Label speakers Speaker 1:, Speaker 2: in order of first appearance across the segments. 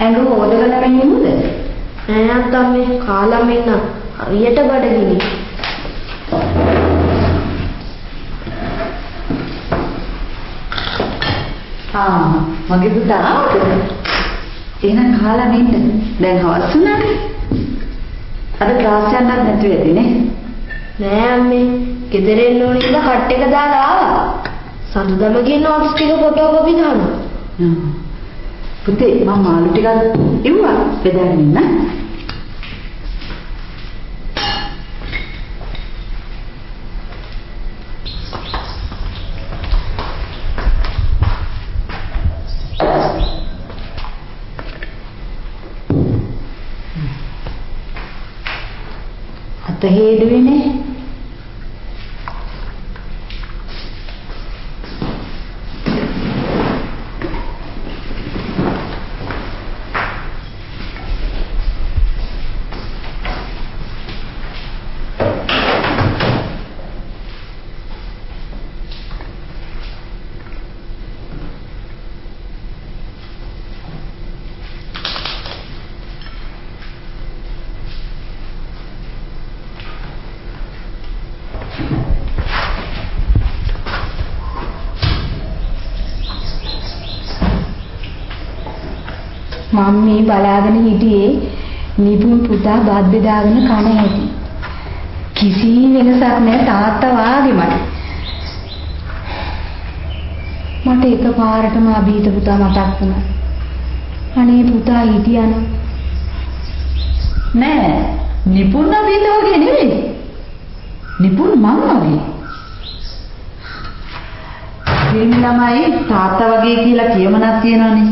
Speaker 1: ඇඟ හොදගෙන මෙන්නද?
Speaker 2: නෑ අත්තම් මේ කාලා මෙන්න හරියට බඩගිනි.
Speaker 1: මගේ පුතා ආවද? එහෙනම් කාලා මෙන්න. දැන් හවස් වුණානේ. අද ක්ලාස් යන්නත් නැතුව ඇතිනේ.
Speaker 2: නෑ අම්මේ ගෙදර එන්න ඕනේ කියලා කට් එක දාලා ආවා. සඳුදම ගිහින් ඔෆිස් ටික ෆොටෝකොපි දානවා.
Speaker 1: පුතේ මම මාළු ටිකක් ඉව්වා බෙදාගෙන ඉන්න. අත හේදුවේනේ.
Speaker 3: මම මේ බලාගෙන හිටියේ නිපුන් පුතා බත් බෙදාගෙන කන හැටි. කිසි වෙනසක් නැහැ තාත්තා වාගේමයි. මට එකපාරටම අභීත පුතා මතක් වුණා. අනේ පුතා හිටියන
Speaker 1: නෑ නිපුන් අභීත වගේ නෙවෙයි. නිපුන් මම වගේ. පිරිමි ළමයි තාත්තා වගේ කියලා කියමනක් තියෙනවනේ.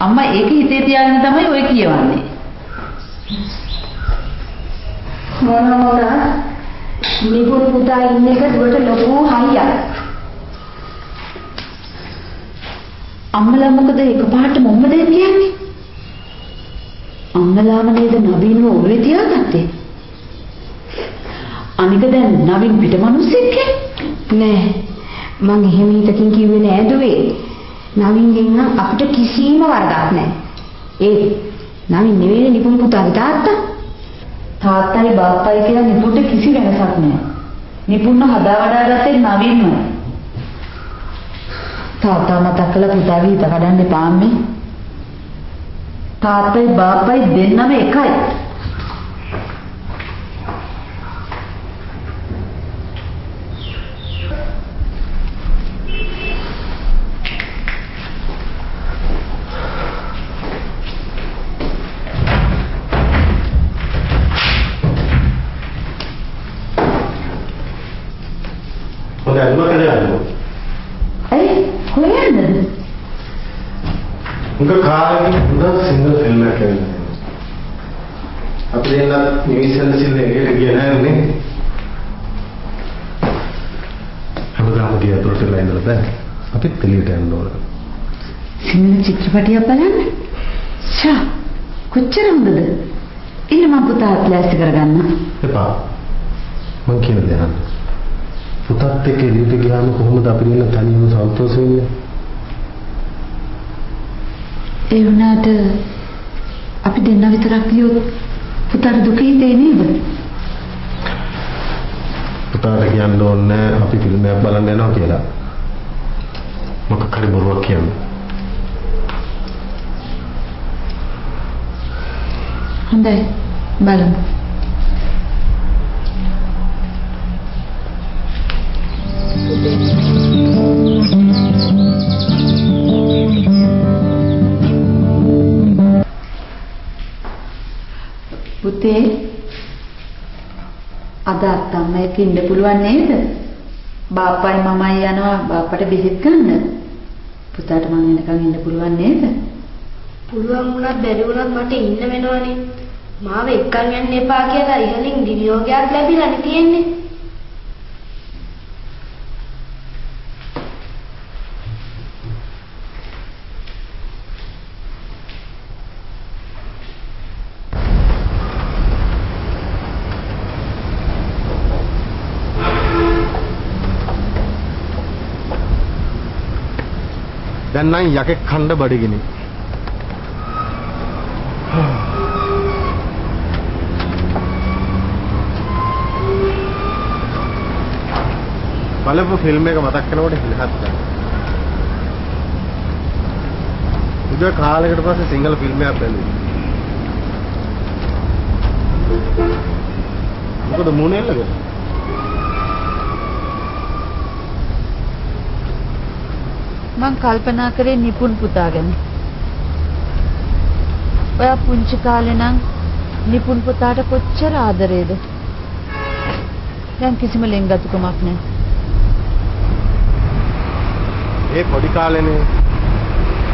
Speaker 1: අම්මා ඒක හිතේ තියාගෙන තමයි ඔය කියවන්නේ.
Speaker 3: මොනවා නිපුන් පුතා ඉන්න එක දුවට ලොකු හයියක්.
Speaker 1: අම්මලා මොකද එකපාරට මොම්ම දෙන්න කියන්නේ? අම්මලාම නේද නවීන්ව ඔළුවේ තියාගත්තේ? අනික දැන් නවීන් පිටමනුස්සෙක්
Speaker 3: නෑ මං එහෙම හිතකින් කිව්වේ නෑ දුවේ. නවීන්ගෙන් අපිට කිසිම වරදක් නැහැ. ඒ නවීන් නෙවෙයි නිපුන් පුතාගේ තාත්තා.
Speaker 1: තාත්තයි බාප්පයි කියලා නිපුන්ට කිසි වෙනසක් නැහැ. නිපුන්ව හදා වඩා ගත්තේ නවීන්මයි. තාත්තා මතක් කළා පුතාගේ හිත කඩන්න එපා අම්මේ. තාත්තයි බාප්පයි දෙන්නම එකයි.
Speaker 4: उनका कार पूरा सिंगल फिल्म है क्या अपने ना निविसन से लेके गया है उन्हें हमें काम दिया तो से लाइन रहता है अभी तेलिए टाइम लो
Speaker 1: सिंगल चित्रपटिया බලන්න ෂා කොච්චර හොඳද ඉන්න මම පුතා ප්ලාස්ට් කරගන්න
Speaker 4: එපා මං කියන දේ අහන්න පුතාත් එක්ක එළියට ගියාම කොහොමද අපිට ඉන්න තනියම සන්තෝෂ වෙන්නේ
Speaker 1: ඒ වුණාට අපි දෙන්න විතරක් ගියොත් පුතාට දුක හිතේ නේද?
Speaker 4: පුතාට කියන්න ඕනේ අපි ෆිල්ම් එකක් බලන්න යනවා කියලා. මොකක් හරි බොරුවක් කියන්නේ.
Speaker 1: හොඳයි බලමු. පුතේ අද අත්තම්මයි ඉන්න පුළුවන් නේද? බාප්පයි මමයි යනවා බාප්පට බෙහෙත් ගන්න. පුතාට මං එනකන් ඉන්න පුළුවන් නේද?
Speaker 2: පුළුවන් වුණත් බැරි වුණත් මට ඉන්න වෙනවනේ. මාව එක්කන් යන්න එපා කියලා ඉහලින් නියෝගයක් ලැබිලානේ තියෙන්නේ.
Speaker 4: දැන් නම් යකෙක් ඛණ්ඩ බඩගිනි. බලපු ෆිල්ම් එක මතක් කරනකොට හිලහත් ගන්නවා. ඉතින් කාලයකට පස්සේ සිංහල ෆිල්ම් එකක් බැලුවා. මොකද මොනේලද?
Speaker 1: මං කල්පනා කරේ නිපුන් පුතා ගැන. ඔයා පුංචි කාලේ නම් නිපුන් පුතාට කොච්චර ආදරේද? දැන් කිසිම ලෙන්ගතුකමක් නැහැ.
Speaker 4: ඒ පොඩි කාලේනේ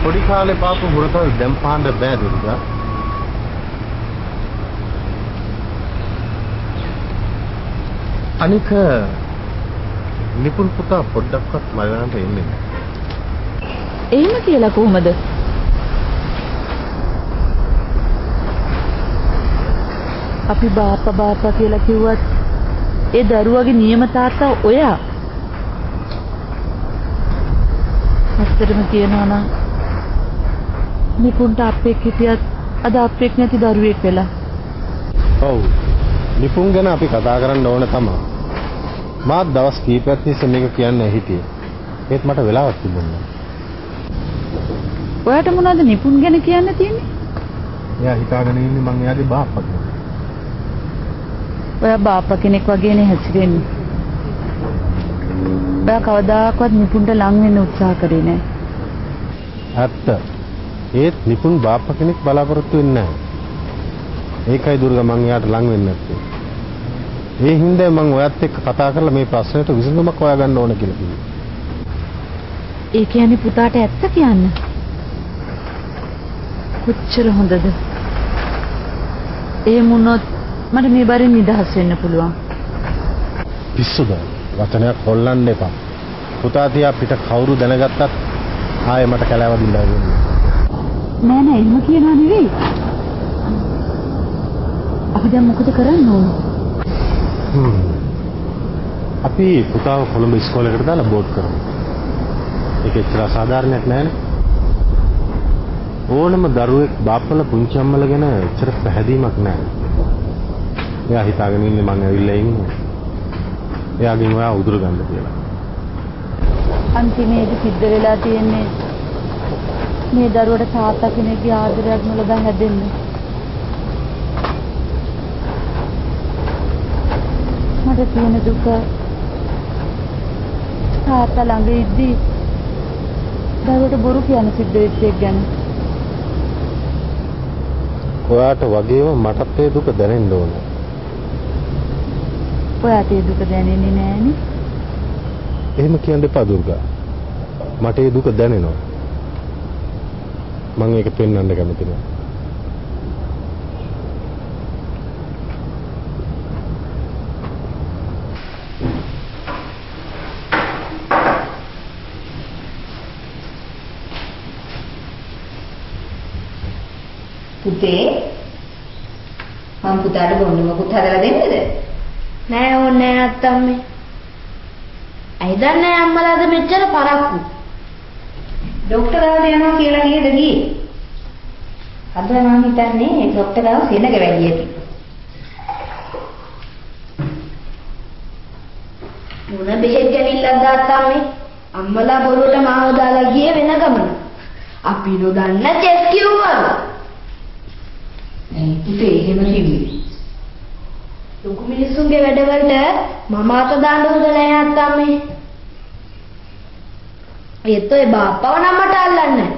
Speaker 4: පොඩි කාලේ පාපු හුරතල් දැන් පාන්න බෑ දුර්ගා. අනික නිපුන් පුතා පොඩ්ඩක්වත් මලනට එන්නේ නැහැ.
Speaker 1: එහෙම කියලා කොහමද? අපි බාප්පා කියලා කිව්වත් ඒ දරුවගේ නියම තාත්තා ඔයා. ඇත්තටම කියනවා නම් නිපුන්ට අපෙක් හිටියත් අද අපෙක් නැති දරුවෙක් වෙලා.
Speaker 4: ඔව්. නිපුන් ගැන අපි කතා කරන්න ඕන තමයි. මාත් දවස් කීපයක් තිස්සේ මේක කියන්නේ හිටියේ. ඒත් මට වෙලාවක් තිබුණේ නැහැ.
Speaker 1: ඔයාට මොනවද නිපුන් ගැන කියන්න තියෙන්නේ?
Speaker 4: එයා හිතාගෙන ඉන්නේ මං එයාගේ බාප්පා කියලා.
Speaker 1: ඔයා බාප්පා කෙනෙක් වගේනේ හැසිරෙන්නේ. ඔයා කවදාකවත් නිපුන්ට ලං වෙන්න උත්සාහ කරේ නැහැ.
Speaker 4: ඇත්ත. ඒත් නිපුන් බාප්පා කෙනෙක් බලාපොරොත්තු වෙන්නේ නැහැ. ඒකයි දුර්ගා මං එයාට ලං වෙන්නේ නැත්තේ. ඒ හින්දා මං ඔයත් එක්ක කතා කරලා මේ ප්‍රශ්නෙට විසඳුමක් හොයාගන්න ඕන කියලා කිව්වා.
Speaker 1: ඒ කියන්නේ පුතාට ඇත්ත කියන්න. කොච්චර හොඳද? එහෙම වුණොත් මට මේ බරින් නිදහස් වෙන්න පුළුවන්.
Speaker 4: පිස්සුද? වචනයක් හොල්ලන්න එපා. පුතා තියා පිට කවුරු දැනගත්තත් ආයේ මට කැලෑවදින්න වෙන්නේ.
Speaker 1: නෑ එහෙම කියනවා නෙවෙයි. අපි දැන් මොකද කරන්න ඕන?
Speaker 4: අපි පුතාව කොළඹ ඉස්කෝලේකට දාලා බෝඩ් කරමු. ඒක එච්චර අසාධාරණයක් නෑනේ. ඕනම දරුවෙක් බාප්පල පුංචි අම්මලා ගැන එච්චර පැහැදීමක් නෑ. එයා හිතාගෙන ඉන්නේ මං ඇවිල්ලා ඉන්නේ. එයාගෙන් ඔයා උදුර ගන්න කියලා.
Speaker 1: අන්තිමේදී සිද්ධ වෙලා තියෙන්නේ මේ දරුවට තාත්තා කෙනෙක්ගේ ආදරයක් නොලබා හැදෙන්නේ. මට තියෙන දුක තාත්තා ළඟ ඉද්දී දරුවට බොරු කියන සිද්ධ වෙච්ච එක ගැන.
Speaker 4: ඔයාට වගේම මටත් ඒ දුක දැනෙන්න ඕන.
Speaker 1: ඔයාට ඒ දුක දැනෙන්නේ නෑනේ.
Speaker 4: එහෙම කියන්න එපා දුර්ගා. මට ඒ දුක දැනෙනවා. මම ඒක පෙන්වන්න කැමති නෑ.
Speaker 3: පුතේ මම පුතාට බොන්න මොකුත් හදලා දෙන්නද?
Speaker 2: නෑ ඕනේ නෑ අත්තම්මේ. ඇයි දන්නේ අම්මලාද මෙච්චර පරක්කු?
Speaker 3: ડોක්ටර් ගාවට යනවා කියලා නේද ගියේ? අද මම හිතන්නේ ડોක්ටර් ගාව සෙනග වැඩි ඇති.
Speaker 2: මොන බෙහෙත් ගැනීමක්ද අත්තම්මේ? අම්මලා බොරුවට මාව දාලා ගියේ වෙන ගමන. අපි නොදන්න චෙස් කිව්වා.
Speaker 3: පුතේ එහෙම කිව්වේ.
Speaker 2: ලොකු මිනිස්සුන්ගේ වැඩවලට මම අත දාන්න හොඳ නෑ අත්තම්මේ. ඒත් ඔය බාප්පව නම් මට අල්ලන්නේ.